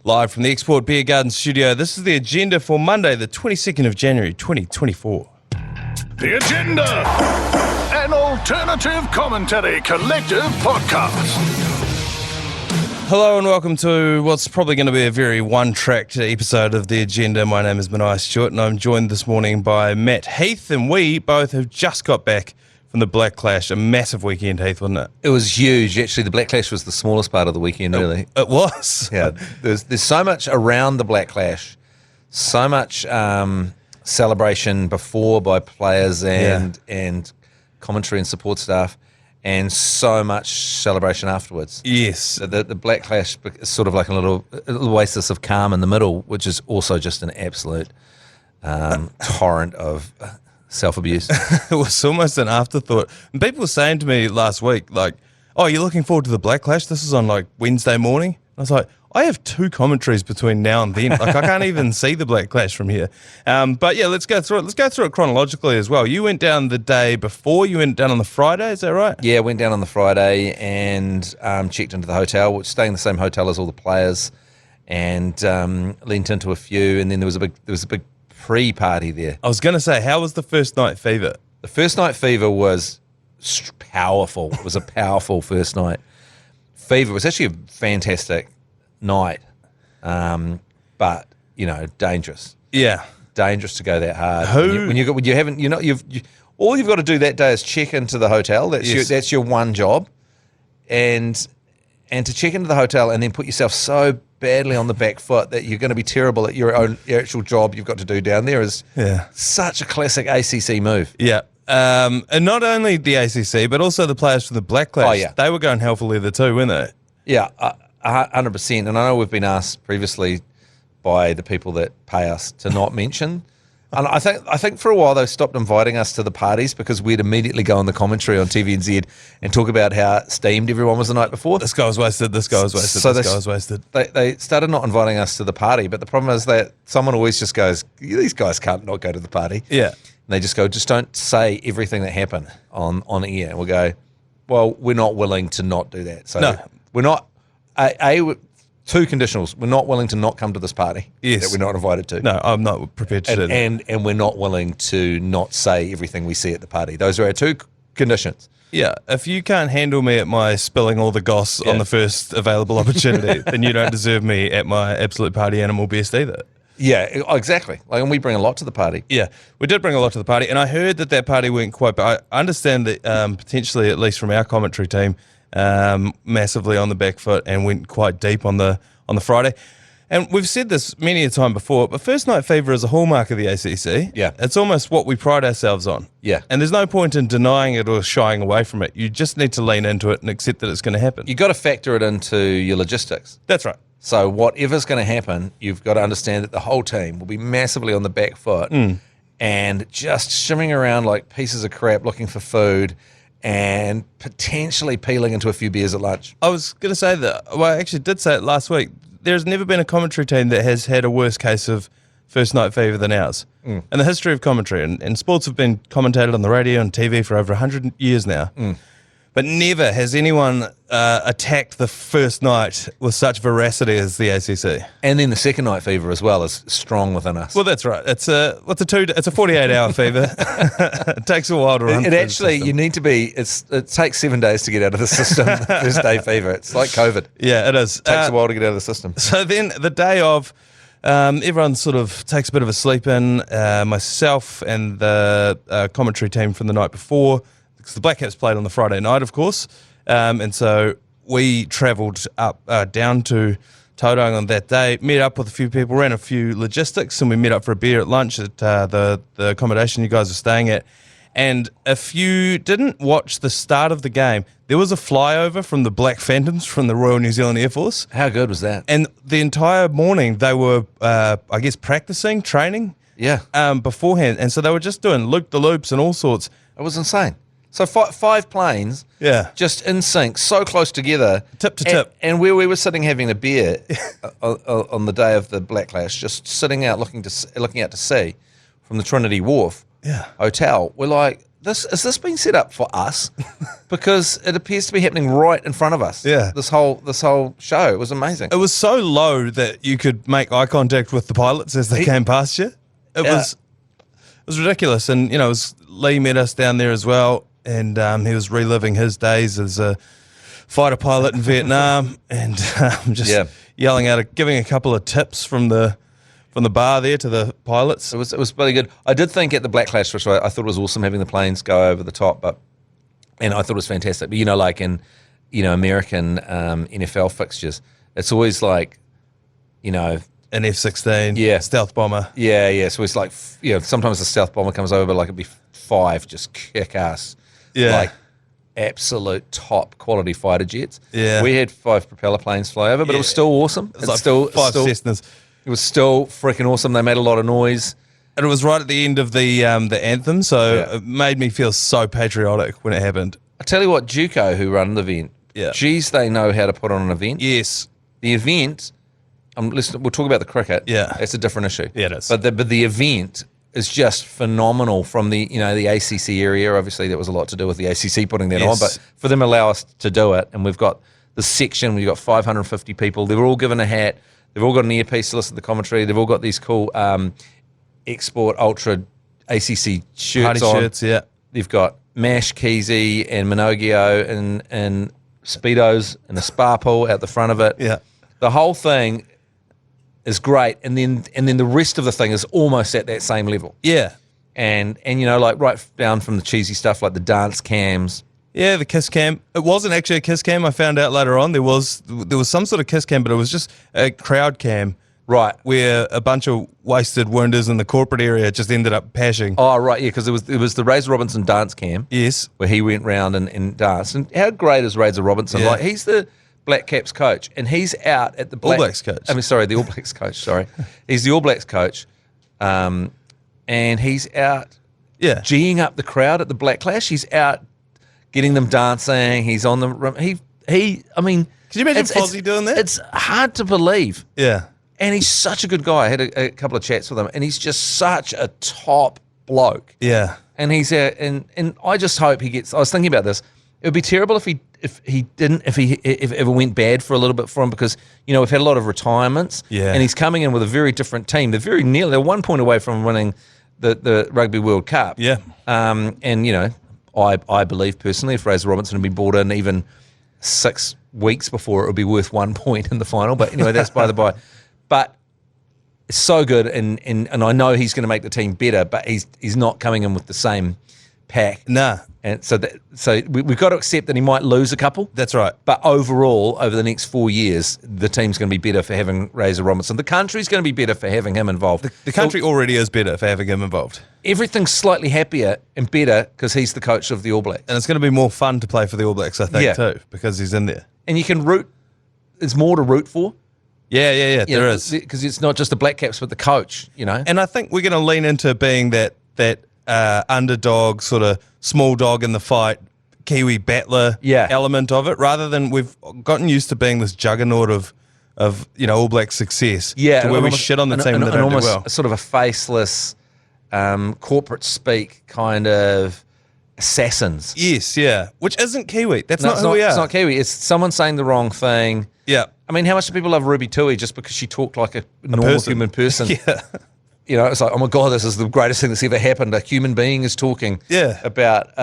Live from the Export Beer Garden studio, this is the agenda for Monday, the 22nd of January, 2024. The Agenda, an alternative commentary collective podcast. Hello and welcome to what's probably going to be a very one-tracked episode of The Agenda. My name is Manaia Stewart and I'm joined this morning by Matt Heath, and we both have just got back from the Black Clash. A massive weekend, Heath, wasn't it? It was huge. Actually, the Black Clash was the smallest part of the weekend, really. It was. Yeah, there's so much around the Black Clash, so much celebration before by players and commentary and support staff, and so much celebration afterwards. Yes. The Black Clash is sort of like a little oasis of calm in the middle, which is also just an absolute torrent of self-abuse. It was almost an afterthought. And people were saying to me last week, like, oh, you're looking forward to the Black Clash? This is on like Wednesday morning. I was like, I have two commentaries between now and then. Like, I can't even see the Black Clash from here. But yeah, let's go through it. Let's go through it chronologically as well. You went down the day before. You went down on the Friday. Is that right? Yeah, went down on the Friday and checked into the hotel, staying in the same hotel as all the players, and leant into a few. And then there was a big pre-party there. I was going to say, how was the first night fever? The first night fever was powerful. It was a powerful first night fever. It was actually a fantastic night, but dangerous. Yeah, dangerous to go that hard. All you've got to do that day is check into the hotel. That's your one job, and to check into the hotel and then put yourself so badly on the back foot that you're going to be terrible at your actual job you've got to do down there is such a classic ACC move. Yeah. And not only the ACC, but also the players from the Black Clash. Oh, yeah. They were going hell for leather too, weren't they? Yeah, 100%. And I know we've been asked previously by the people that pay us to not mention. And I think for a while they stopped inviting us to the parties because we'd immediately go on the commentary on TVNZ and talk about how steamed everyone was the night before. This guy was wasted, this guy was wasted, this guy was wasted. They started not inviting us to the party, but the problem is that someone always just goes, these guys can't not go to the party. Yeah. And they just go, just don't say everything that happened on air. And we'll go, well, we're not willing to not do that. So no. We're not, two conditionals. We're not willing to not come to this party that we're not invited to. No, I'm not prepared to do that. And we're not willing to not say everything we see at the party. Those are our two conditions. Yeah, if you can't handle me at my spilling all the goss on the first available opportunity, then you don't deserve me at my absolute party animal best either. Yeah, exactly. And we bring a lot to the party. Yeah, we did bring a lot to the party, and I heard that party went quite bad. I understand that potentially, at least from our commentary team, massively on the back foot and went quite deep on the Friday. And we've said this many a time before, but first night fever is a hallmark of the ACC. Yeah. It's almost what we pride ourselves on. Yeah. And there's no point in denying it or shying away from it. You just need to lean into it and accept that it's going to happen. You've got to factor it into your logistics. That's right. So whatever's going to happen, you've got to understand that the whole team will be massively on the back foot and just shimming around like pieces of crap looking for food and potentially peeling into a few beers at lunch. I was going to say that. Well, I actually did say it last week. There's never been a commentary team that has had a worse case of first night fever than ours. In the history of commentary, and sports have been commentated on the radio and TV for over 100 years now. But never has anyone attacked the first night with such veracity as the ACC. And then the second night fever as well is strong within us. Well, that's right. It's a 48-hour fever. It takes a while to run. It actually, you need to be. It takes 7 days to get out of the system. First day fever. It's like COVID. Yeah, it is. It takes a while to get out of the system. So then the day of, everyone sort of takes a bit of a sleep in. Myself and the commentary team from the night before, because the Black Caps played on the Friday night, of course, and so we travelled up down to Tauranga on that day, met up with a few people, ran a few logistics, and we met up for a beer at lunch at the accommodation you guys were staying at. And if you didn't watch the start of the game, there was a flyover from the Black Phantoms from the Royal New Zealand Air Force. How good was that? And the entire morning they were, I guess, practicing, training beforehand. And so they were just doing loop-the-loops and all sorts. It was insane. So five planes, just in sync, so close together, tip to tip. And where we were sitting having a beer on the day of the Black Clash, just sitting out looking out to sea from the Trinity Wharf Hotel, we're like, Is this being set up for us? Because it appears to be happening right in front of us. Yeah. This whole show. It was amazing. It was so low that you could make eye contact with the pilots as they came past you. It was ridiculous. And, Lee met us down there as well, and he was reliving his days as a fighter pilot in Vietnam, and just yelling out, giving a couple of tips from the bar there to the pilots. It was really good. I did think at the Black Clash, which I thought it was awesome having the planes go over the top, and I thought it was fantastic. But like in American NFL fixtures, it's always like an F-16, stealth bomber. Yeah. So it's like sometimes the stealth bomber comes over, but like it'd be 5 just kick ass. Yeah. Like absolute top quality fighter jets. Yeah. We had 5 propeller planes fly over, but it was still awesome. It was like still 5 Cessnas. It was still freaking awesome. They made a lot of noise. And it was right at the end of the anthem, so it made me feel so patriotic when it happened. I tell you what, Juco, who run the event, geez, they know how to put on an event. Yes. The event, we'll talk about the cricket. Yeah. It's a different issue. Yeah, it is. But the event is just phenomenal from the ACC area. Obviously, there was a lot to do with the ACC putting that on, but for them to allow us to do it, and we've got the section, we've got 550 people. They were all given a hat. They've all got an earpiece to listen to the commentary. They've all got these cool Export Ultra ACC shirts Party on. shirts, yeah. They've got Mash, Keezy, and Minogio and Speedos and a spa pool out the front of it. Yeah. The whole thing is great, and then the rest of the thing is almost at that same level. Yeah. And like right down from the cheesy stuff like the dance cams. Yeah, the kiss cam. It wasn't actually a kiss cam. I found out later on there was some sort of kiss cam, but it was just a crowd cam. Right. Where a bunch of wasted wounders in the corporate area just ended up pashing. Oh, right, yeah, because it was the Razor Robinson dance cam. Yes. Where he went round and danced. And how great is Razor Robinson? Yeah. Like, he's the Black Caps coach, and he's out at the All Blacks coach. The All Blacks coach, sorry. He's the All Blacks coach, and he's out geeing up the crowd at the Black Clash. He's out getting them dancing. He's on the... I mean... Can you imagine Fozzie doing that? It's hard to believe. Yeah. And he's such a good guy. I had a couple of chats with him, and he's just such a top bloke. Yeah. And he's and I just hope he gets... I was thinking about this. It would be terrible if it ever went bad for a little bit for him, because, we've had a lot of retirements. Yeah. And he's coming in with a very different team. They're 1 point away from winning the Rugby World Cup. Yeah. And, I believe personally if Razor Robinson had been brought in even 6 weeks before, it would be worth 1 point in the final. But anyway, that's by the by. But it's so good, and I know he's going to make the team better, but he's not coming in with the same pack. Nah. And so we've got to accept that he might lose a couple. That's right. But overall, over the next 4 years, the team's going to be better for having Razor Robinson. The country's going to be better for having him involved. The country already is better for having him involved. Everything's slightly happier and better because he's the coach of the All Blacks. And it's going to be more fun to play for the All Blacks, I think, too, because he's in there. And you can root. There's more to root for. Yeah, there is. Because it's not just the Black Caps, but the coach, And I think we're going to lean into being that underdog, sort of small dog in the fight, Kiwi battler element of it, rather than we've gotten used to being this juggernaut of All Black success. Yeah, to where we shit on the team and they don't do well. Sort of a faceless, corporate speak kind of assassins. Yes, yeah, which isn't Kiwi. That's not who we are. It's not Kiwi. It's someone saying the wrong thing. Yeah. I mean, how much do people love Ruby Tui just because she talked like a normal human person? Yeah. It's like, oh my God, this is the greatest thing that's ever happened. A human being is talking about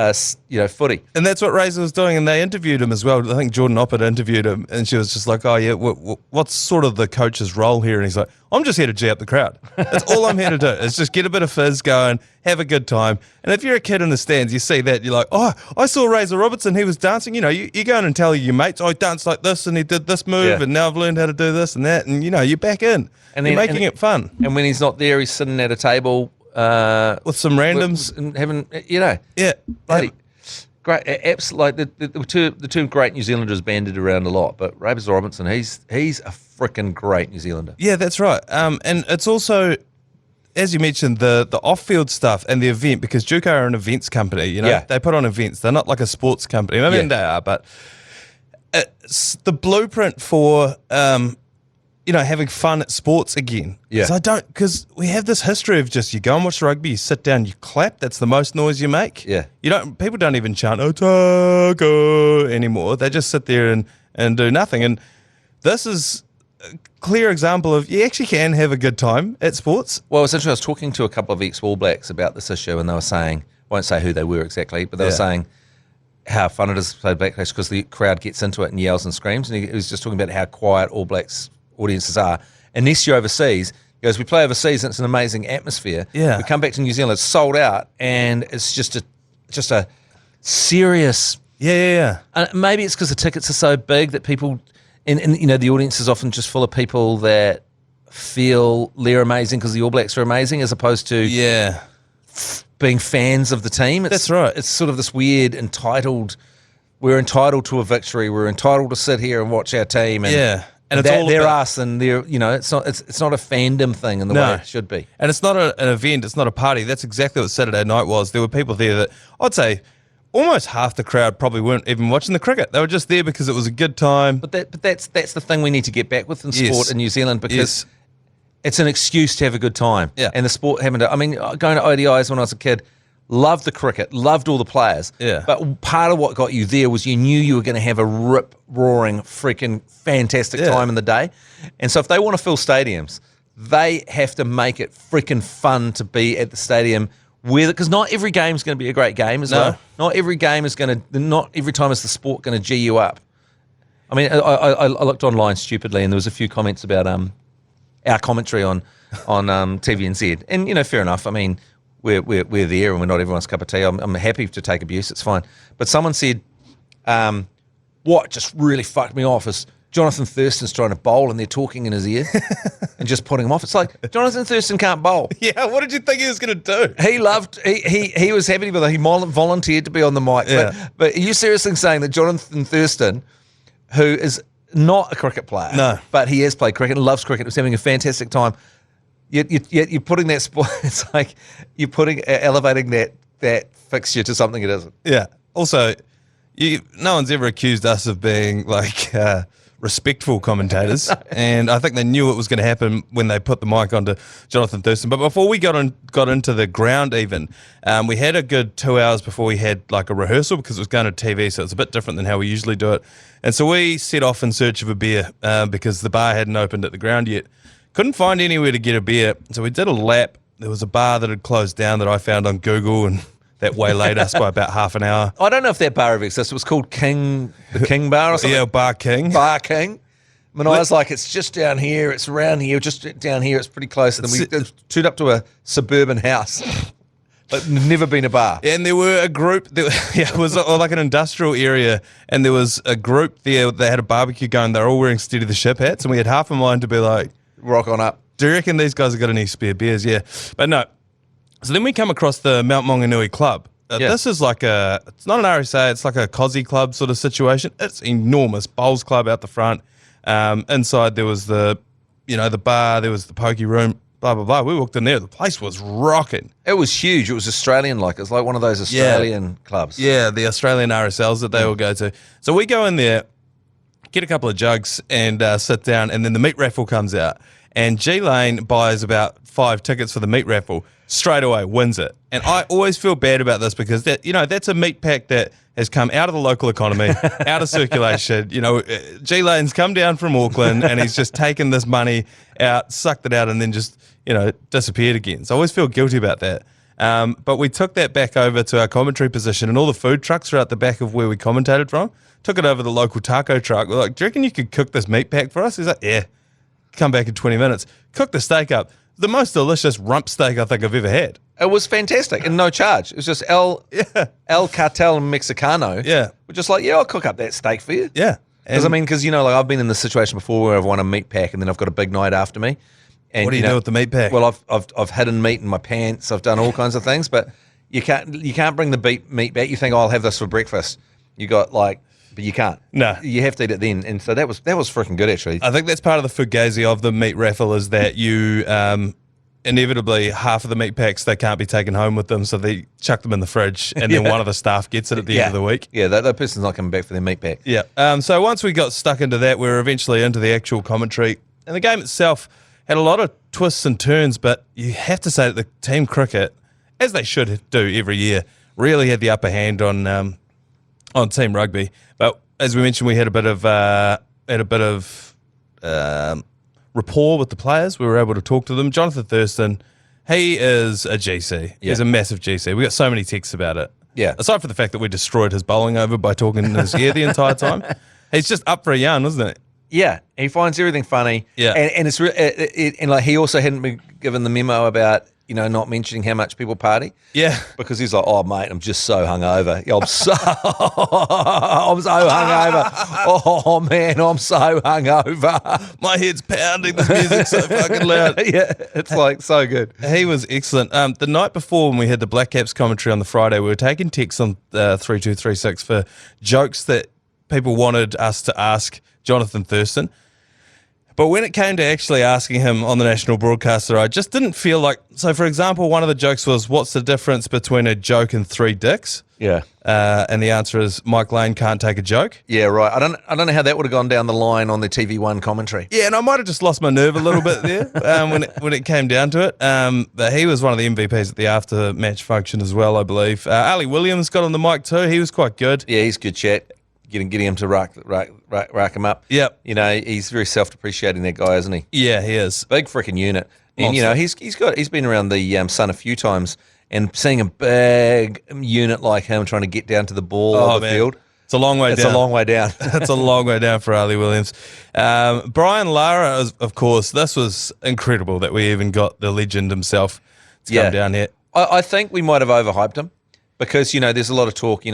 footy. And that's what Razor was doing, and they interviewed him as well. I think Jordan Oppett interviewed him, and she was just like, oh yeah, what's sort of the coach's role here? And he's like, I'm just here to G up the crowd. That's all I'm here to do, is just get a bit of fizz going, have a good time. And if you're a kid in the stands, you see that, you're like, oh, I saw Razor Robertson, he was dancing. You go in and tell your mates, oh, he danced like this, and he did this move, and now I've learned how to do this and that, and you're back in. And you're making it fun. And when he's not there, he's sitting at a table with some randoms and having, bloody great. Absolutely, the two great New Zealanders banded around a lot, but Razor Robinson, he's a freaking great New Zealander. Yeah, that's right. And it's also, as you mentioned, the off-field stuff and the event, because Juco are an events company. They put on events. They're not like a sports company. I mean, they are, but it's the blueprint for having fun at sports again. Yeah. Because we have this history of just, you go and watch rugby, you sit down, you clap, that's the most noise you make. Yeah. People don't even chant Otago anymore. They just sit there and do nothing. And this is a clear example of you actually can have a good time at sports. Well, it's interesting. I was talking to a couple of ex-All Blacks about this issue, and they were saying, I won't say who they were exactly, but they were saying how fun it is to play Black Clash because the crowd gets into it and yells and screams. And he was just talking about how quiet All Blacks audiences are. Unless you're overseas, he goes, we play overseas and it's an amazing atmosphere. Yeah. We come back to New Zealand, it's sold out, and it's just a serious. Yeah. Maybe it's because the tickets are so big that people, and the audience is often just full of people that feel they're amazing because the All Blacks are amazing, as opposed to being fans of the team. That's right. It's sort of this weird we're entitled to a victory. We're entitled to sit here and watch our team. And And it's they're us, and they're it's not a fandom thing in the way it should be. And it's not an event. It's not a party. That's exactly what Saturday night was. There were people there that I'd say almost half the crowd probably weren't even watching the cricket. They were just there because it was a good time. But that's the thing we need to get back with in sport in New Zealand, because it's an excuse to have a good time. Yeah. And the sport going to ODIs when I was a kid, loved the cricket, loved all the players. Yeah. But part of what got you there was you knew you were going to have a rip-roaring, freaking fantastic time in the day. And so if they want to fill stadiums, they have to make it freaking fun to be at the stadium, because not every game is going to be a great game as well. Not every game is not every time is the sport going to G you up. I mean, I looked online stupidly, and there was a few comments about our commentary on TVNZ, and fair enough. I mean, we're there, and we're not everyone's cup of tea. I'm happy to take abuse; it's fine. But someone said, what just really fucked me off is Jonathan Thurston's trying to bowl, and they're talking in his ear and just putting him off. It's like, Jonathan Thurston can't bowl. Yeah, what did you think he was going to do? He was happy with it. He volunteered to be on the mic. Yeah. But are you seriously saying that Jonathan Thurston, who is not a cricket player, but he has played cricket and loves cricket, was having a fantastic time, you're putting that sport, it's like you're elevating that fixture to something it isn't. Yeah. Also, no one's ever accused us of being like respectful commentators, and I think they knew it was going to happen when they put the mic onto Jonathan Thurston. But before we got into the ground even, we had a good 2 hours before we had like a rehearsal, because it was going to TV, so it's a bit different than how we usually do it. And so we set off in search of a beer because the bar hadn't opened at the ground yet. Couldn't find anywhere to get a beer, so we did a lap. There was a bar that had closed down that I found on Google, and that waylaid us by about half an hour. I don't know if that bar ever exists. It was called the King Bar or something. Yeah, Bar King. Bar King. Manaia's like, it's just down here, it's around here, just down here, it's pretty close. And then we tuned up to a suburban house. Like, never been a bar. And there were a group, it was like an industrial area, and there was a group there, they had a barbecue going, they were all wearing Steady the Ship hats, and we had half a mind to be like, rock on up. Do you reckon these guys have got any spare beers? Yeah. But no. So then we come across the Mount Maunganui Club. This is like it's not an RSA, it's like a COSI club sort of situation. It's enormous. Bowls club out the front. Inside there was the bar, there was the pokey room, blah, blah, blah. We walked in there. The place was rocking. It was huge. It was Australian-like. It was like one of those Australian clubs. Yeah, the Australian RSLs that they all go to. So we go in there, get a couple of jugs and sit down, and then the meat raffle comes out. And G-Lane buys about 5 tickets for the meat raffle, straight away wins it. And I always feel bad about this because that's a meat pack that has come out of the local economy, out of circulation. G-Lane's come down from Auckland and he's just taken this money out, sucked it out, and then just, disappeared again. So I always feel guilty about that. But we took that back over to our commentary position, and all the food trucks are out the back of where we commentated from. Took it over to the local taco truck. We're like, do you reckon you could cook this meat pack for us? He's like, yeah. Come back in 20 minutes. Cook the steak up. The most delicious rump steak I think I've ever had. It was fantastic and no charge. It was just El Cartel Mexicano. Yeah. We're just like, I'll cook up that steak for you. Yeah. Because I've been in this situation before where I've won a meat pack and then I've got a big night after me. And, what do you do with the meat pack? Well, I've hidden meat in my pants. I've done all kinds of things, but you can't bring the meat back. You think, I'll have this for breakfast. But you can't. No. You have to eat it then. And so that was freaking good, actually. I think that's part of the fugazi of the meat raffle is that you inevitably half of the meat packs, they can't be taken home with them, so they chuck them in the fridge, and then one of the staff gets it at the end of the week. Yeah, that person's not coming back for their meat pack. Yeah. So once we got stuck into that, we were eventually into the actual commentary. And the game itself had a lot of twists and turns, but you have to say that the team cricket, as they should do every year, really had the upper hand on team rugby. But as we mentioned, we had a bit of rapport with the players. We were able to talk to them. Jonathan Thurston, he is a GC. He's a massive GC. We got so many texts about it. Yeah. Aside from the fact that we destroyed his bowling over by talking in his ear the entire time, he's just up for a yarn, wasn't it? Yeah, he finds everything funny. Yeah, and it's and like he also hadn't been given the memo about not mentioning how much people party. Yeah, because he's like, oh mate, I'm just so hungover. I'm so hungover. Oh man, I'm so hungover. My head's pounding. This music's so fucking loud. Yeah, it's like so good. He was excellent. The night before when we had the Black Caps commentary on the Friday, we were taking texts on 3236 for jokes that people wanted us to ask Jonathan Thurston. But when it came to actually asking him on the national broadcaster, I just didn't feel like... So, for example, one of the jokes was, what's the difference between a joke and three dicks? Yeah. And the answer is Mike Lane can't take a joke. Yeah, right. I don't know how that would have gone down the line on the TV1 commentary. Yeah, and I might have just lost my nerve a little bit there when it came down to it. But he was one of the MVPs at the after-match function as well, I believe. Ali Williams got on the mic too. He was quite good. Yeah, he's good chat. Getting him to rack him up. Yep. He's very self-depreciating, that guy, isn't he? Yeah, he is. Big freaking unit. And he's been around the Sun a few times, and seeing a big unit like him trying to get down to the ball on the field. It's a long way down. It's a long way down. It's a long way down for Ali Williams. Brian Lara, of course, this was incredible that we even got the legend himself to come down here. I think we might have overhyped him. Because, there's a lot of talk, he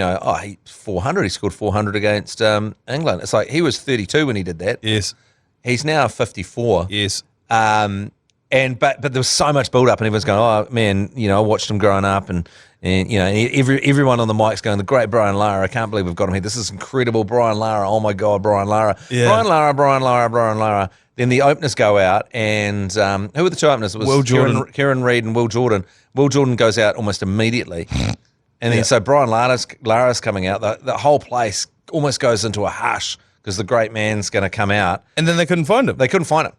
scored 400 against England. It's like he was 32 when he did that. Yes. He's now 54. Yes. But there was so much build-up, and everyone's going, oh, man, I watched him growing up, and everyone on the mic's going, the great Brian Lara, I can't believe we've got him here. This is incredible, Brian Lara. Oh, my God, Brian Lara. Yeah. Brian Lara. Then the openers go out, and who were the two openers? It was Will Jordan. Kieran Reid and Will Jordan. Will Jordan goes out almost immediately. And then so Brian Lara's coming out. The whole place almost goes into a hush because the great man's going to come out. And then they couldn't find him. They couldn't find him.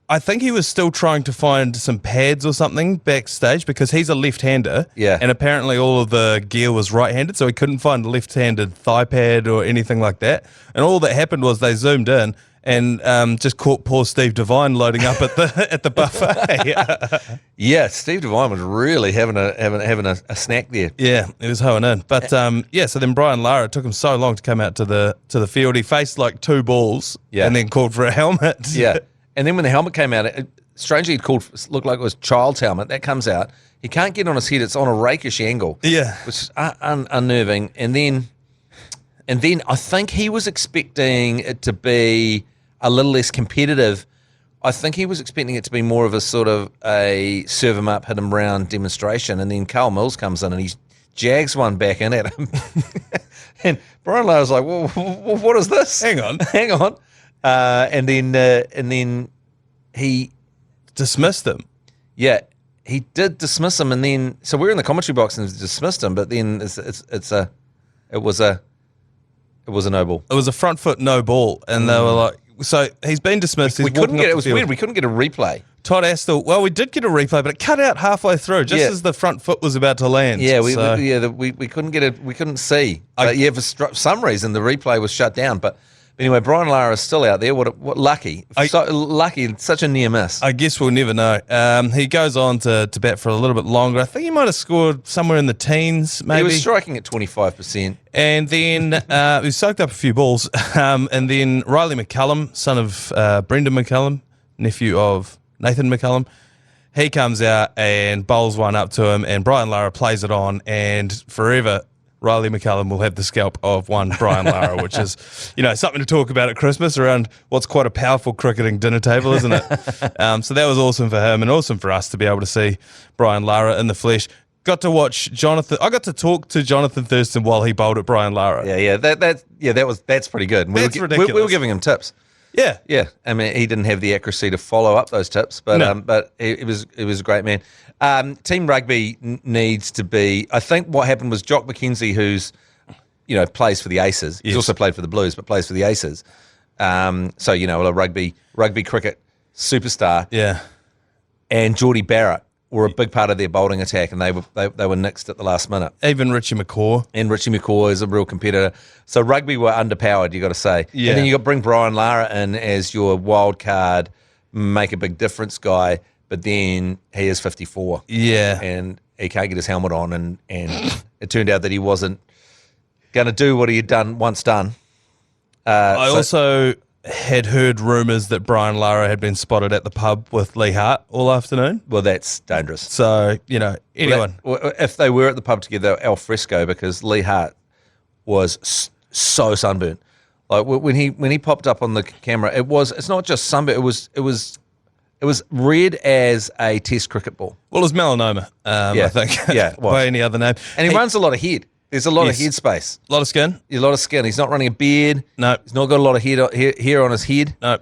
I think he was still trying to find some pads or something backstage because he's a left-hander. Yeah. And apparently all of the gear was right-handed, so he couldn't find a left-handed thigh pad or anything like that. And all that happened was they zoomed in and just caught poor Steve Devine loading up at the buffet. Yeah, Steve Devine was really having a snack there. Yeah, he was hoeing in. But so then Brian Lara, it took him so long to come out to the field. He faced like two balls and then called for a helmet. Yeah, and then when the helmet came out, strangely it looked like it was child's helmet. That comes out. He can't get on his head. It's on a rakish angle. Yeah, which is unnerving. And then I think he was expecting it to be a little less competitive. I think he was expecting it to be more of a sort of a serve him up, hit him round demonstration, and then Carl Mills comes in and he jags one back in at him. And Brian Lara was like, well, what is this? Hang on. And then he dismissed him. Yeah, he did dismiss him, and then so we're in the commentary box and dismissed him, but then it was a no ball. It was a front foot no ball, and they were like, so he's been dismissed. We couldn't get it. It was weird. We couldn't get a replay. Todd Astle. Well, we did get a replay, but it cut out halfway through, just as the front foot was about to land. Yeah, we couldn't get it. We couldn't see. For some reason, the replay was shut down. But anyway, Brian Lara is still out there. What lucky, lucky, such a near miss. I guess we'll never know. He goes on to bat for a little bit longer. I think he might have scored somewhere in the teens, maybe. He was striking at 25%. And then he soaked up a few balls. And then Riley McCullum, son of Brendan McCullum, nephew of Nathan McCullum, he comes out and bowls one up to him, and Brian Lara plays it on, and forever Riley McCullum will have the scalp of one Brian Lara, which is, something to talk about at Christmas around what's quite a powerful cricketing dinner table, isn't it? So that was awesome for him and awesome for us to be able to see Brian Lara in the flesh. Got to watch Jonathan. I got to talk to Jonathan Thurston while he bowled at Brian Lara. That's pretty good. Ridiculous. We were giving him tips. Yeah. I mean, he didn't have the accuracy to follow up those tips, but it was a great man. Team rugby needs to be. I think what happened was Jock McKenzie, who's plays for the Aces. He's also played for the Blues, but plays for the Aces. So, a rugby cricket superstar, Yeah. and Geordie Barrett were a big part of their bowling attack, and they were nixed at the last minute. Even Richie McCaw. And Richie McCaw is a real competitor. So rugby were underpowered, you got to say. Yeah. And then you got bring Brian Lara in as your wild card, make a big difference guy, but then he is 54. Yeah. And he can't get his helmet on, and it turned out that he wasn't going to do what he had once done. I also had heard rumours that Brian Lara had been spotted at the pub with Lee Hart all afternoon. Well, that's dangerous. So, anyone. If they were at the pub together, al fresco, because Lee Hart was so sunburnt. Like when he popped up on the camera, it's not just sunburnt. It was red as a Test cricket ball. Well, it's melanoma, I think. Yeah, by any other name. And he runs a lot of head. There's a lot of Yes. head space. A lot of skin? A lot of skin. He's not running a beard. No. He's not got a lot of hair on his head. No.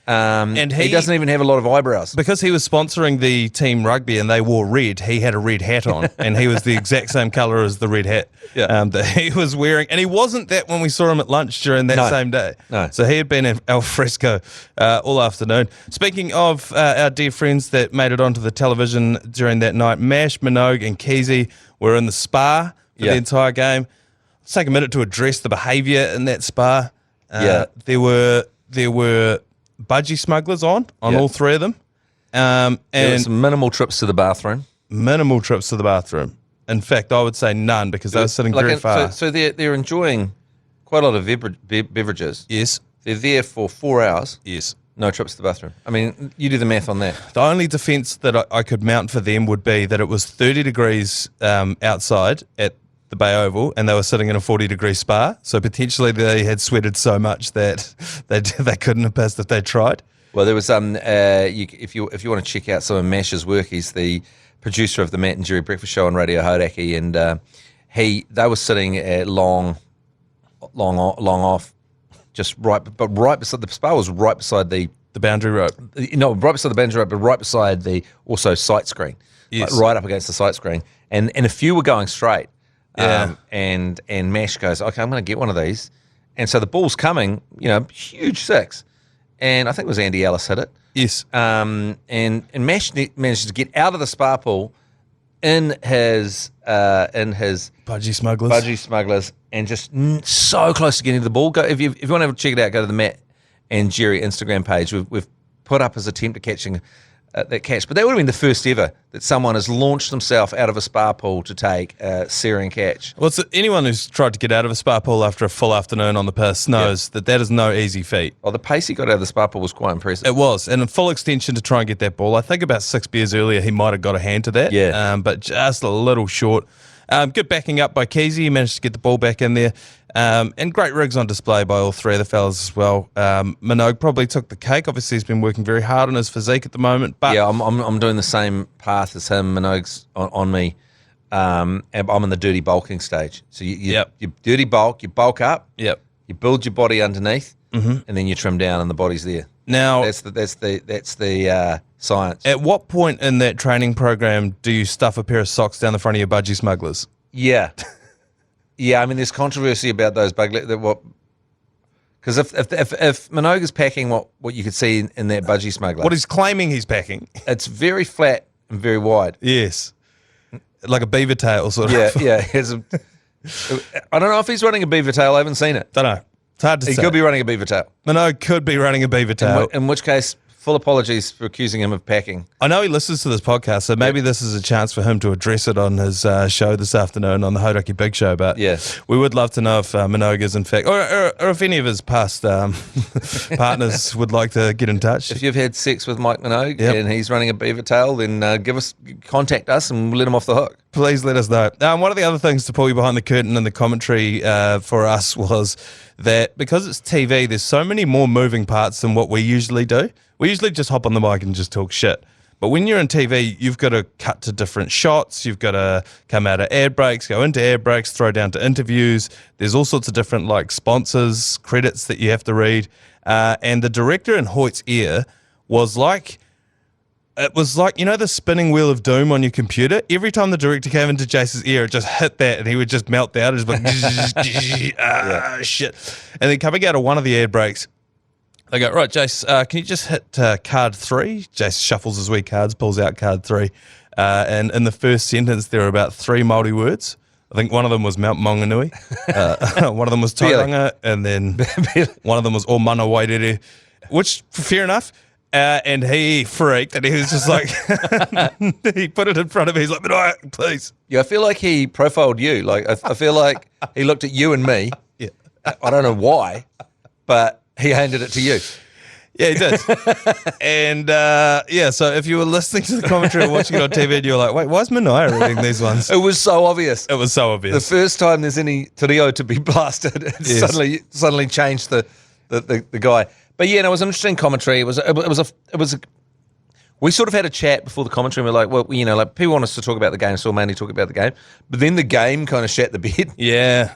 And he doesn't even have a lot of eyebrows. Because he was sponsoring the team rugby and they wore red, he had a red hat on, and he was the exact same colour as the red hat that he was wearing. And he wasn't that when we saw him at lunch during that same day. No. So he had been at al fresco all afternoon. Speaking of our dear friends that made it onto the television during that night, Mash, Minogue and Keezy were in the spa for the entire game. Let's take a minute to address the behaviour in that spa. There were budgie smugglers on all three of them. There were And some minimal trips to the bathroom. minimal trips to the bathroom. In fact, I would say none because they were sitting very far. So they're enjoying quite a lot of beverages. Yes, They're there for 4 hours. yes. No trips to the bathroom. I mean, you do the math on that. The only defence that I could mount for them would be that it was 30 degrees outside at the Bay Oval, and they were sitting in a 40-degree spa. So potentially they had sweated so much that they couldn't have pissed if they tried. Well, there was if you want to check out some of Mash's work, he's the producer of the Matt and Jerry Breakfast Show on Radio Hodaki, and they were sitting at long off, just right beside the spa was right beside the boundary rope. No, right beside the boundary rope, but right beside the also sight screen. Yes. Like right up against the sight screen, and a few were going straight. Yeah. And Mash goes, okay, I'm going to get one of these. And so the ball's coming, huge six. And I think it was Andy Ellis hit it. Yes. And Mash managed to get out of the spa pool in his Budgie smugglers. budgie smugglers and just so close to getting to the ball. Go if you want to check it out, go to the Matt and Jerry Instagram page. We've put up his attempt at catching that catch, but that would have been the first ever that someone has launched himself out of a spa pool to take a searing catch. Well, anyone who's tried to get out of a spa pool after a full afternoon on the piss knows that is no easy feat. Well, the pace he got out of the spa pool was quite impressive. It was, and a full extension to try and get that ball. I think about 6 beers earlier, he might have got a hand to that. Yeah. But just a little short. Good backing up by Keezy. He managed to get the ball back in there. And great rigs on display by all three of the fellas as well. Minogue probably took the cake. Obviously, he's been working very hard on his physique at the moment. But Yeah, I'm doing the same path as him. Minogue's on me. And I'm in the dirty bulking stage. So you dirty bulk, you bulk up, Yep. you build your body underneath, and then you trim down, and the body's there. Now, That's the science. at what point in that training program do you stuff a pair of socks down the front of your budgie smugglers? Yeah, yeah. I mean, there's controversy about those because if Minogue is packing what you could see in that budgie smuggler, What he's claiming he's packing. it's very flat and very wide. Yes. Like a beaver tail sort Yeah, of. yeah. I don't know if he's running a beaver tail. I haven't seen it. Don't know. It's hard to He say. could be running a beaver tail. Minogue could be running a beaver tail. In which case, full apologies for accusing him of packing. I know he listens to this podcast, so maybe this is a chance for him to address it on his show this afternoon on the Hodaki Big Show. But Yeah. we would love to know if Minogue is in fact, or if any of his past partners would like to get in touch. If you've had sex with Mike Minogue Yep. and he's running a beaver tail, then contact us and we'll let him off the hook. Please let us know. One of the other things to pull you behind the curtain in the commentary for us was that because it's TV, there's so many more moving parts than what we usually do. We usually just hop on the mic and just talk shit. But when you're in TV, you've got to cut to different shots. You've got to come out of ad breaks, go into ad breaks, throw down to interviews. There's all sorts of different sponsors, credits that you have to read. And the director in Hoyt's ear was like, it was like, the spinning wheel of doom on your computer. Every time the director came into Jace's ear, it just hit that and he would just melt down. It was like, shit. And then coming out of one of the ad breaks, They go, right, Jace, can you just hit card 3? Jace shuffles his wee cards, pulls out card 3. And in the first sentence, there are about 3 Māori words. I think one of them was Mount Maunganui. One of them was Tauranga. And then one of them was O Mana Wairere, which, fair enough. And he freaked, and he was just like, he put it in front of me. He's like, Manaia, please. Yeah, I feel like he profiled you. Like I feel like he looked at you and me. Yeah. I don't know why, but he handed it to you. Yeah, he did. And so if you were listening to the commentary or watching it on TV and you were like, wait, why is Manaia reading these ones? It was so obvious. It was so obvious. The first time there's any te reo to be blasted, it suddenly changed the guy. But yeah, no, it was an interesting commentary. We sort of had a chat before the commentary and we're like, well, like people want us to talk about the game, so we'll mainly talk about the game. But then the game kind of shat the bed. Yeah,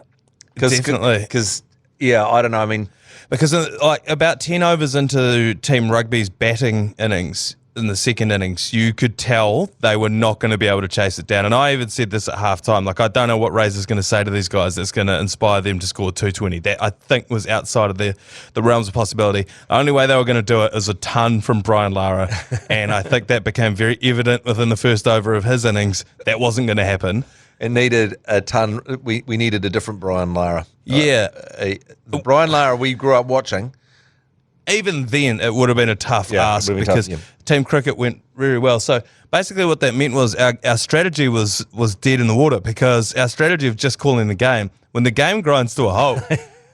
definitely. Because, I don't know, I mean... Because like about 10 overs into Team Rugby's batting innings, in the second innings, you could tell they were not going to be able to chase it down. And I even said this at halftime, like I don't know what Razor's going to say to these guys that's going to inspire them to score 220. That I think was outside of the realms of possibility. The only way they were going to do it is a ton from Brian Lara. And I think that became very evident within the first over of his innings. That wasn't going to happen. It needed a ton. We needed a different Brian Lara. Yeah. The Brian Lara we grew up watching. Even then, it would have been a tough ask because team cricket went really well. So basically what that meant was our strategy was dead in the water because our strategy of just calling the game, when the game grinds to a halt,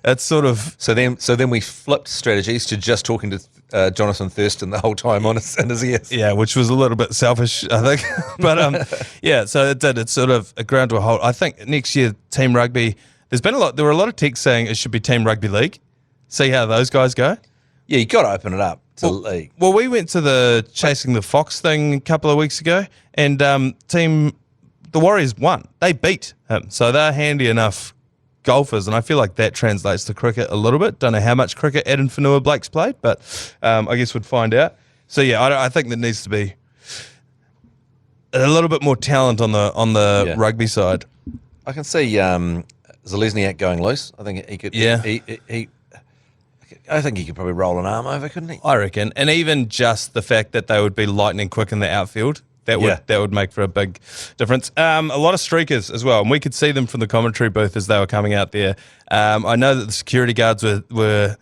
it's sort of... So then we flipped strategies to just talking to Jonathan Thurston the whole time in his ears. Yeah, which was a little bit selfish, I think. But so it did. It sort of ground to a halt. I think next year, Team Rugby, there were a lot of texts saying it should be Team Rugby League. See how those guys go. Yeah, you got to open it up to the league. Well, we went to the Chasing the Fox thing a couple of weeks ago, and the Warriors won. They beat him, so they're handy enough golfers, and I feel like that translates to cricket a little bit. Don't know how much cricket Adam Whenua Blake's played, but I guess we'd find out. So yeah, I think there needs to be a little bit more talent on the rugby side. I can see Zalesniak going loose. I think he could. Yeah. I think he could probably roll an arm over, couldn't he? I reckon. And even just the fact that they would be lightning quick in the outfield, that would make for a big difference. A lot of streakers as well, and we could see them from the commentary booth as they were coming out there. I know that the security guards were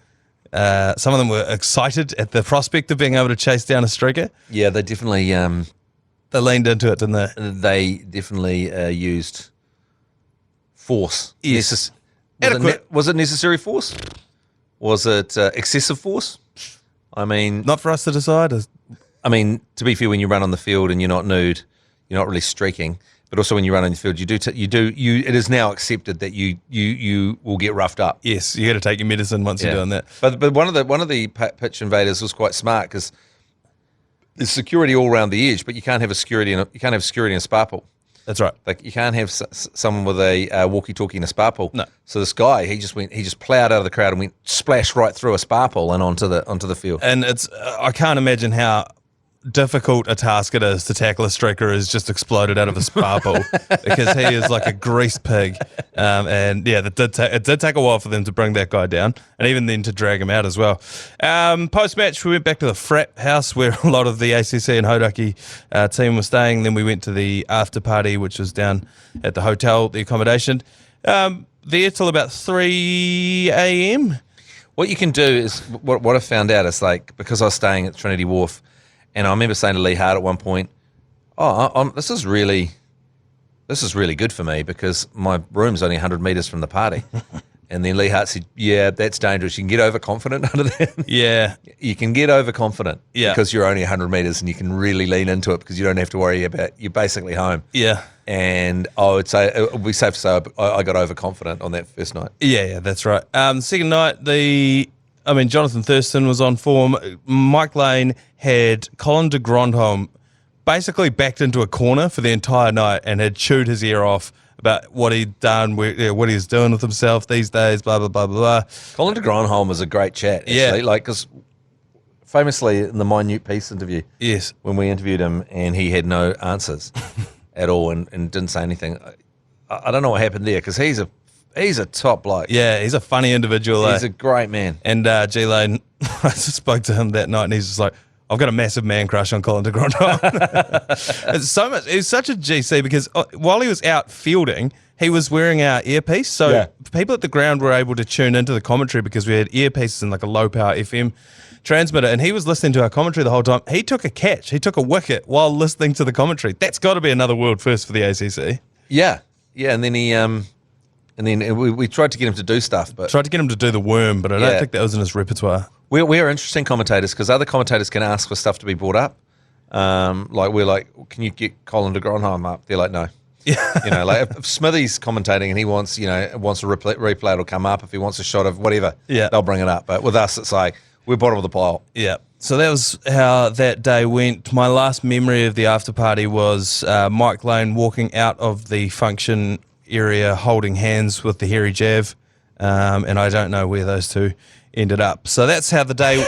some of them were excited at the prospect of being able to chase down a streaker. Yeah, they definitely... they leaned into it, didn't they? They definitely used force. Yes. Was it necessary force? Was it excessive force? I mean... Not for us to decide. I mean, to be fair, when you run on the field and you're not nude, you're not really streaking. But also when you run on the field, it is now accepted that you will get roughed up. Yes, you got to take your medicine once you're doing that. But one of the pitch invaders was quite smart because there's security all around the edge, but you can't have security in a Sparpool. That's right. Like you can't have someone with a walkie-talkie in a Sparpool. No. So this guy, he just plowed out of the crowd and went splashed right through a Sparpool and onto the field. And it's I can't imagine how difficult a task it is to tackle a streaker who's just exploded out of a Sparpool because he is like a greased pig. And yeah, it did take a while for them to bring that guy down and even then to drag him out as well. Post-match, we went back to the frat house where a lot of the ACC and Hodaki team were staying. Then we went to the after party, which was down at the hotel, the accommodation. There till about 3 a.m. What you can do is, what I found out is like, because I was staying at Trinity Wharf, and I remember saying to Lee Hart at one point, this is really good for me because my room's only 100 metres from the party. And then Lee Hart said, yeah, that's dangerous. You can get overconfident under that. Yeah. You can get overconfident because you're only 100 metres and you can really lean into it because you don't have to worry about, you're basically home. Yeah. And I would say, it would be safe to say I got overconfident on that first night. Yeah, that's right. Second night, Jonathan Thurston was on form. Mike Lane had Colin de Grandhomme basically backed into a corner for the entire night and had chewed his ear off about what he'd done, what he was doing with himself these days, blah, blah, blah, blah, blah. Colin de Grandhomme was a great chat, actually. Yeah. Because famously in the Minute Piece interview, yes, when we interviewed him and he had no answers at all and didn't say anything, I don't know what happened there because he's He's a top bloke. Yeah, he's a funny individual. He's a great man. And G-Lane, I just spoke to him that night, and he's just like, I've got a massive man crush on Colin de Grandhomme. It's so much. He's such a GC because while he was out fielding, he was wearing our earpiece. So people at the ground were able to tune into the commentary because we had earpieces and like a low power FM transmitter, and he was listening to our commentary the whole time. He took a catch. He took a wicket while listening to the commentary. That's got to be another world first for the ACC. Yeah. And then we tried to get him to do stuff, but tried to get him to do the worm, but I don't think that was in his repertoire. We're interesting commentators because other commentators can ask for stuff to be brought up. We're like, can you get Colin de Grandhomme up? They're like, no. Yeah. Like if Smithy's commentating and he wants, wants a replay, it'll come up. If he wants a shot of whatever, they'll bring it up. But with us, it's like we're bottom of the pile. Yeah. So that was how that day went. My last memory of the after party was Mike Lane walking out of the function area holding hands with the hairy Jav, and I don't know where those two ended up. So that's how the day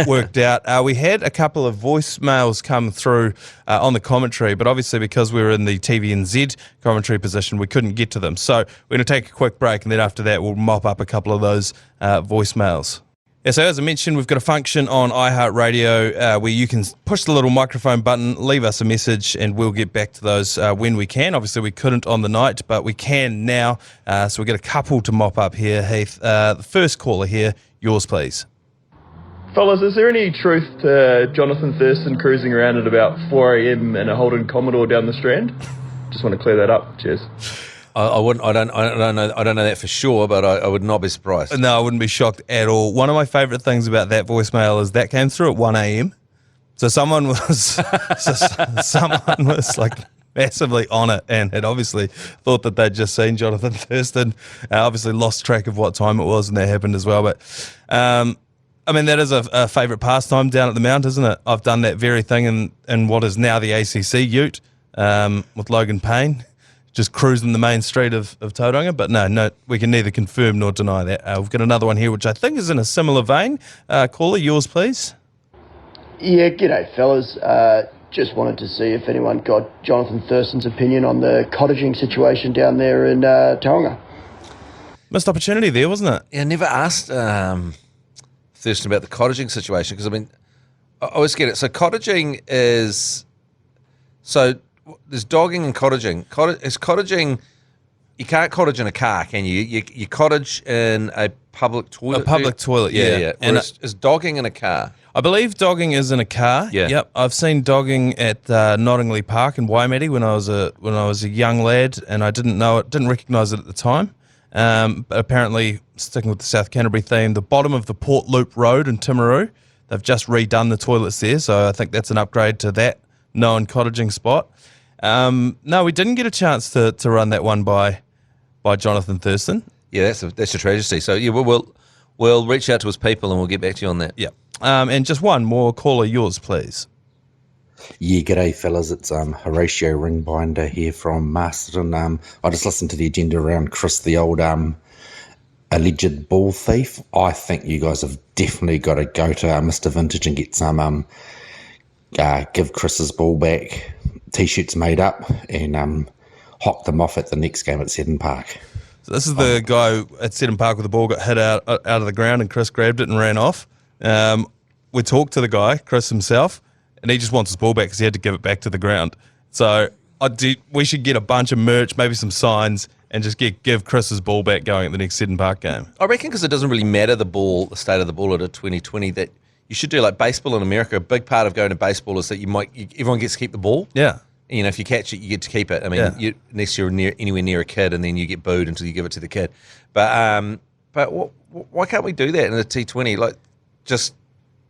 worked out. We had a couple of voicemails come through on the commentary, but obviously because we were in the TVNZ commentary position, we couldn't get to them. So we're going to take a quick break, and then after that, we'll mop up a couple of those voicemails. Yeah, so as I mentioned, we've got a function on iHeartRadio where you can push the little microphone button, leave us a message, and we'll get back to those when we can. Obviously, we couldn't on the night, but we can now. So we've got a couple to mop up here, Heath. The first caller here, yours, please. Fellas, is there any truth to Jonathan Thurston cruising around at about 4 a.m. in a Holden Commodore down the Strand? Just want to clear that up. Cheers. I wouldn't. I don't know that for sure, but I would not be surprised. No, I wouldn't be shocked at all. One of my favourite things about that voicemail is that came through at 1 a.m. So someone was like massively on it and had obviously thought that they'd just seen Jonathan Thurston. Obviously lost track of what time it was, and that happened as well. But that is a favourite pastime down at the Mount, isn't it? I've done that very thing in what is now the ACC Ute with Logan Payne. Just cruising the main street of Tauranga, but no, we can neither confirm nor deny that. We've got another one here, which I think is in a similar vein. Caller, yours, please. Yeah, g'day, fellas. Just wanted to see if anyone got Jonathan Thurston's opinion on the cottaging situation down there in Tauranga. Missed opportunity there, wasn't it? Yeah, I never asked Thurston about the cottaging situation because, I always get it. So cottaging is... There's dogging and cottaging. Cottaging, you can't cottage in a car, can you? You cottage in a public toilet. A public toilet, yeah. And is dogging in a car? I believe dogging is in a car. Yeah. Yep. I've seen dogging at Nottingley Park in Waimate when I was a young lad, and I didn't know it, didn't recognise it at the time. But apparently, sticking with the South Canterbury theme, the bottom of the Port Loop Road in Timaru, they've just redone the toilets there, so I think that's an upgrade to that known cottaging spot. No, we didn't get a chance to run that one by Jonathan Thurston. Yeah, that's a tragedy. So yeah, we'll reach out to his people and we'll get back to you on that. Yeah. And just one more caller, yours, please. Yeah, g'day fellas. It's Horatio Ringbinder here from Masterton. I just listened to the agenda around Chris, the old alleged ball thief. I think you guys have definitely got to go to Mr. Vintage and get some give Chris's ball back, T-shirts made up, and hock them off at the next game at Seddon Park. So this is the guy at Seddon Park with the ball got hit out of the ground and Chris grabbed it and ran off. We talked to the guy, Chris himself, and he just wants his ball back because he had to give it back to the ground. So we should get a bunch of merch, maybe some signs, and just give Chris's ball back going at the next Seddon Park game. I reckon because it doesn't really matter the state of the ball at a 2020, that you should do like baseball in America. A big part of going to baseball is that everyone gets to keep the ball. Yeah. If you catch it, you get to keep it. Unless you're anywhere near a kid, and then you get booed until you give it to the kid. But why can't we do that in a T20? Does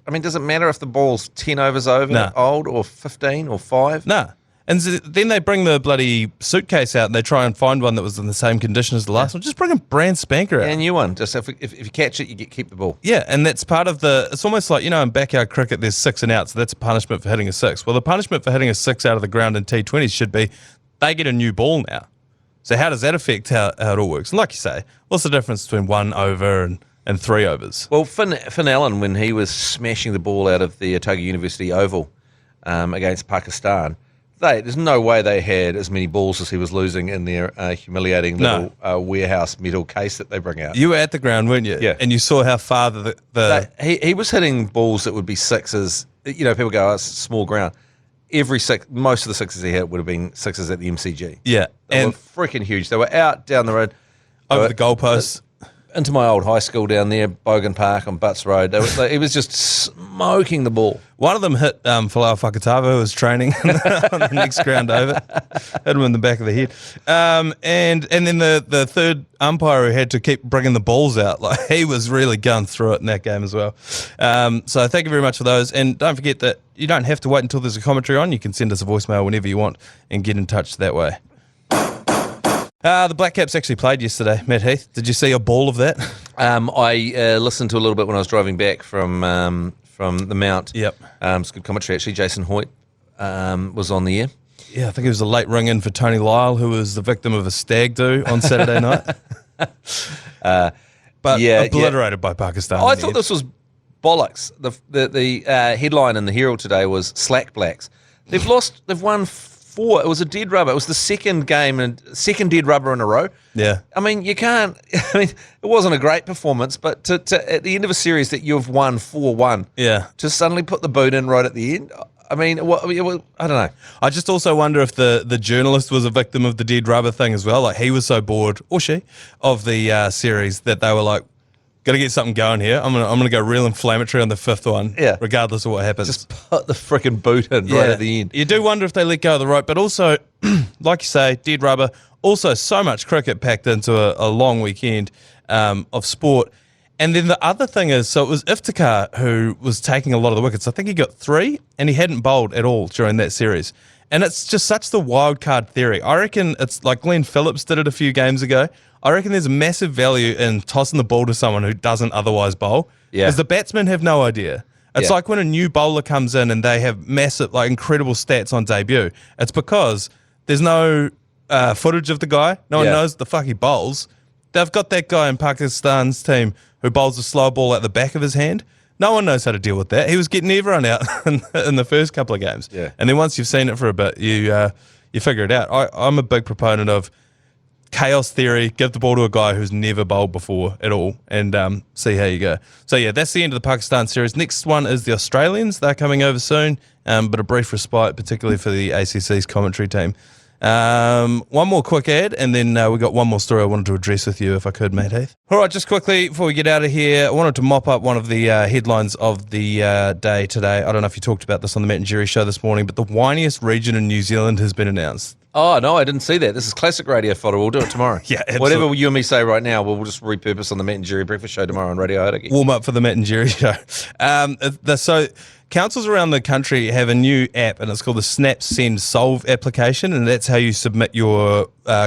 it matter if the ball's 10 overs old or 15 or 5? No. And then they bring the bloody suitcase out and they try and find one that was in the same condition as the last one. Just bring a brand spanker out. Yeah, a new one. Just if you catch it, you keep the ball. Yeah, and that's part of it's almost like, in backyard cricket, there's 6 and out, so that's a punishment for hitting a 6. Well, the punishment for hitting a 6 out of the ground in T20s should be they get a new ball now. So how does that affect how it all works? And like you say, what's the difference between 1 over and 3 overs? Well, Finn Allen, when he was smashing the ball out of the Otago University Oval against Pakistan, There's no way they had as many balls as he was losing in their humiliating little warehouse metal case that they bring out. You were at the ground, weren't you? Yeah. And you saw how far He was hitting balls that would be sixes. You know, people go, oh, it's a small ground. Most of the sixes he hit would have been sixes at the MCG. Yeah. They were freaking huge. They were out down the road. over the goalposts. Into my old high school down there, Bogan Park on Butts Road. He was just smoking the ball. One of them hit Falau Whakatava, who was training on the next ground over. Hit him in the back of the head. And then the third umpire who had to keep bringing the balls out. Like, he was really going through it in that game as well. So thank you very much for those. And don't forget that you don't have to wait until there's a commentary on. You can send us a voicemail whenever you want and get in touch that way. The Black Caps actually played yesterday, Matt Heath. Did you see a ball of that? I listened to a little bit when I was driving back from the Mount. Yep. It's good commentary, actually. Jason Hoyt was on the air. Yeah, I think it was a late ring-in for Tony Lyle, who was the victim of a stag do on Saturday night. But obliterated by Pakistan. I thought this was bollocks. The headline in the Herald today was Slack Blacks. They've won 4. It was a dead rubber. It was the second game and second dead rubber in a row. Yeah. I mean, you can't. I mean, it wasn't a great performance, but to at the end of a series that you've won 4-1, Yeah. to suddenly put the boot in right at the end. I mean, I don't know. I just also wonder if the journalist was a victim of the dead rubber thing as well. Like, he was so bored, or she, of the series that they were like, got to get something going here. I'm gonna go real inflammatory on the 5th one, regardless of what happens. Just put the frickin' boot in right at the end. You do wonder if they let go of the rope, but also, like you say, dead rubber. Also, so much cricket packed into a long weekend of sport. And then the other thing is, so it was Iftikhar who was taking a lot of the wickets. I think he got 3, and he hadn't bowled at all during that series. And it's just such the wild card theory. I reckon it's like Glenn Phillips did it a few games ago. I reckon there's a massive value in tossing the ball to someone who doesn't otherwise bowl. Yeah. Because the batsmen have no idea. It's like when a new bowler comes in and they have massive, like incredible stats on debut. It's because there's no footage of the guy. No one knows the fuck he bowls. They've got that guy in Pakistan's team who bowls a slow ball at the back of his hand. No one knows how to deal with that. He was getting everyone out in the first couple of games. Yeah. And then once you've seen it for a bit, you figure it out. I'm a big proponent of chaos theory. Give the ball to a guy who's never bowled before at all and see how you go. So, yeah, that's the end of the Pakistan series. Next one is the Australians. They're coming over soon, but a brief respite, particularly for the ACC's commentary team. One more quick ad, and then we got one more story I wanted to address with you, if I could, Matt Heath. All right, just quickly before we get out of here, I wanted to mop up one of the headlines of the day today. I don't know if you talked about this on the Matt and Jerry show this morning, but the whingiest region in New Zealand has been announced. Oh, no, I didn't see that. This is classic radio fodder. We'll do it tomorrow. Yeah, absolutely. Whatever you and me say right now, we'll just repurpose on the Matt and Jerry breakfast show tomorrow on Radio Hauraki. Warm up for the Matt and Jerry show. So councils around the country have a new app, and it's called the Snap Send Solve application, and that's how you submit your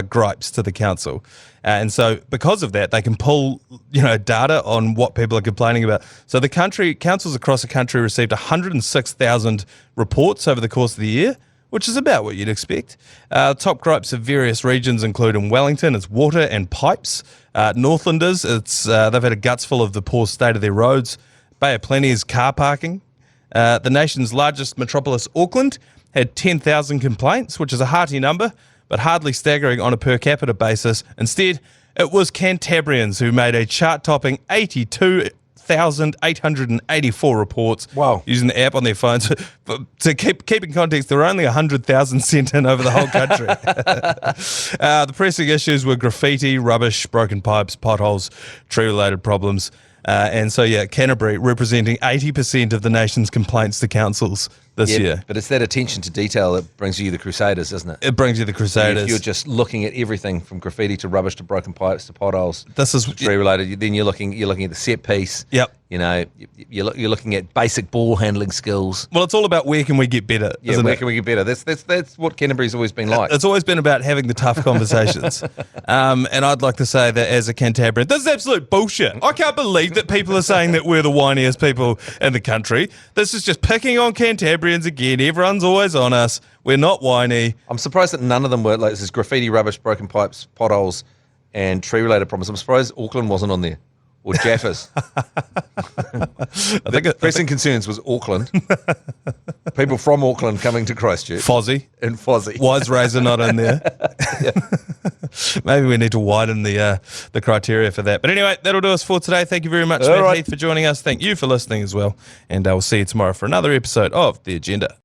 gripes to the council. And so because of that, they can pull data on what people are complaining about. So the councils across the country received 106,000 reports over the course of the year, which is about what you'd expect. Top gripes of various regions include in Wellington, it's water and pipes. Northlanders, they've had a guts full of the poor state of their roads. Bay of Plenty is car parking. The nation's largest metropolis, Auckland, had 10,000 complaints, which is a hearty number, but hardly staggering on a per capita basis. Instead, it was Cantabrians who made a chart-topping 82,884 reports using the app on their phones. But to keep in context, there were only 100,000 sent in over the whole country. The pressing issues were graffiti, rubbish, broken pipes, potholes, tree-related problems. And so, Canterbury representing 80% of the nation's complaints to councils this year. But it's that attention to detail that brings you the Crusaders, isn't it? It brings you the Crusaders. If you're just looking at everything from graffiti to rubbish to broken pipes to potholes, this is tree related. Then you're looking at the set piece. Yep. You're looking at basic ball handling skills. Well, it's all about where can we get better. Yeah, where can we get better? That's what Canterbury's always been like. It's always been about having the tough conversations. And I'd like to say that as a Cantabrian, this is absolute bullshit. I can't believe that people are saying that we're the whiniest people in the country. This is just picking on Cantabrians again. Everyone's always on us. We're not whiny. I'm surprised that none of them were like this is graffiti, rubbish, broken pipes, potholes, and tree-related problems. I'm surprised Auckland wasn't on there. or Jaffas. I think Pressing concerns was Auckland. People from Auckland coming to Christchurch. Fozzie. And Fozzie. Wise Razor not in there. Maybe we need to widen the criteria for that. But anyway, that'll do us for today. Thank you very much, All Matt right. Heath, for joining us. Thank you for listening as well. And we'll see you tomorrow for another episode of The Agenda.